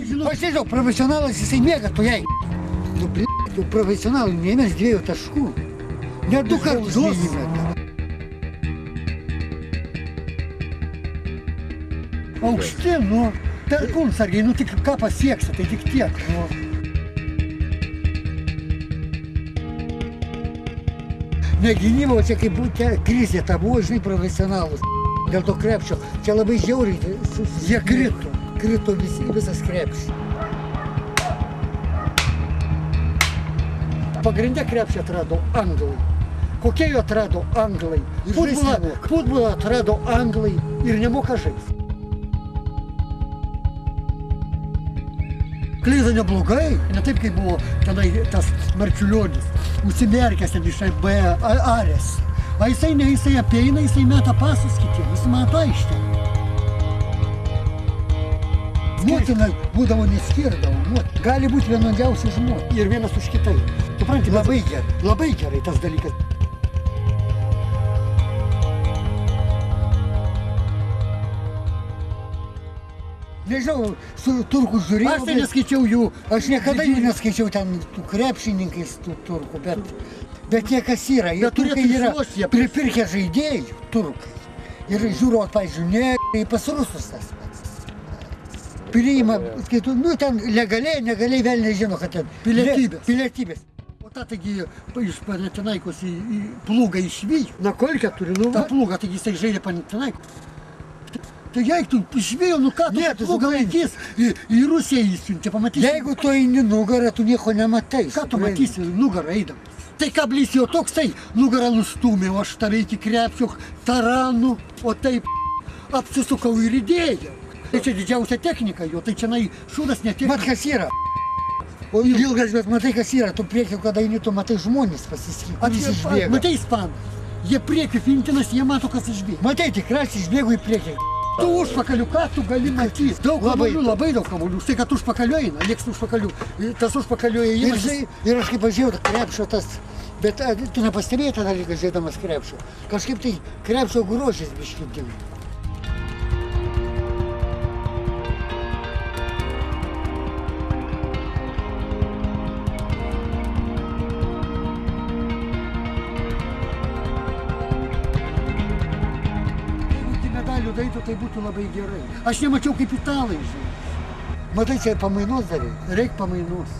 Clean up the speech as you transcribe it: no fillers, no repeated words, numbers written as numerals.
Pasižiūrėjau, profesionalas jisai mėga to jai. Tu profesionalai neįmės 2 taškų. Net 2 kartus neįmeta. Aukšti, nu, perkūnsargiai, nu tik ką pasieksi, tai tik tiek. Nu. Negynimo čia kaip krizė, ta buvo, žinai, profesionalus. Dėl to krepšio, čia labai žiauriai, jie krito visas krepšis. Pagrindė krepšį atrado anglai. Kokie jo atrado anglai? Futbolą atrado anglai ir nemoka žaisti. Kleiza neblogai, ne taip kaip buvo tenai tas Marčiulionis, užsimerkęs ten iš B arės. O jisai ne, jisai apeina, jisai meta pasus kitiem, jis mato aikštę. Motina būdavo neskirdavo, gali būti vienodžiausi žmonės ir vienas už kitai. Supranti, labai gerai tas dalykas. Nežinau, su turkų žiūrėjau. Aš tai neskaičiau jų. Aš niekada jų neskaičiau ten tų krepšininkais tų turkų, bet jie kas yra. Jie turkai yra pripirkę žaidėjų, turkai. Ir žiūrot, pavyzdžiui, ne pas rusus tas pats. Priima, skaitų, nu ten negaliai vėl nežino, kad ten pilietybės. O ta taigi iš Panatinaikos į plūgą išvyjo. Na kolkę turi, nu. Ta plūga, taigi jisai žaidė Panatinaikos. Tai jeigu tu išvėjo, nu ką tu plūgą laikys, į Rusiją įsiunčia, pamatysi. Jeigu tu eini nugarą, tu nieko nematai. Ką tu matysi nugarą eidamas? Tai kablys jau toksai, nugarą nustūmė, o aš tave iki krepšio taranų, o taip apsisukau ir įdėjau. Tai čia didžiausia technika jo, tai čia šūdas ne tiek. Mat kas yra? O ilgas, bet matai kas yra, tu priekį, kada eini, tu matai žmonės pasiskyti. Matai ispanus, jie priekį fintinas, jie mato, kas išbėga. Matai, tikras išbėgo į priekį. Tu užpakaliu, ką tu gali matyti? Daug kamuolių, labai daug kamuolių. Štai, kad užpakaliu eina, lieks užpakaliu. Tas užpakaliu įėjimas. Ir aš kaip pažiūrėjau, krepšio tas, bet tu nepastebėjai tą dalyką, žiūrėdamas krepšio. Kažkaip tai krepšio grožis biškį dingo. Daitų, tai būtų labai gerai. Aš nemačiau kaip italai žaidžia. Matai, čia pamainos dar reikia. Reik pamainos.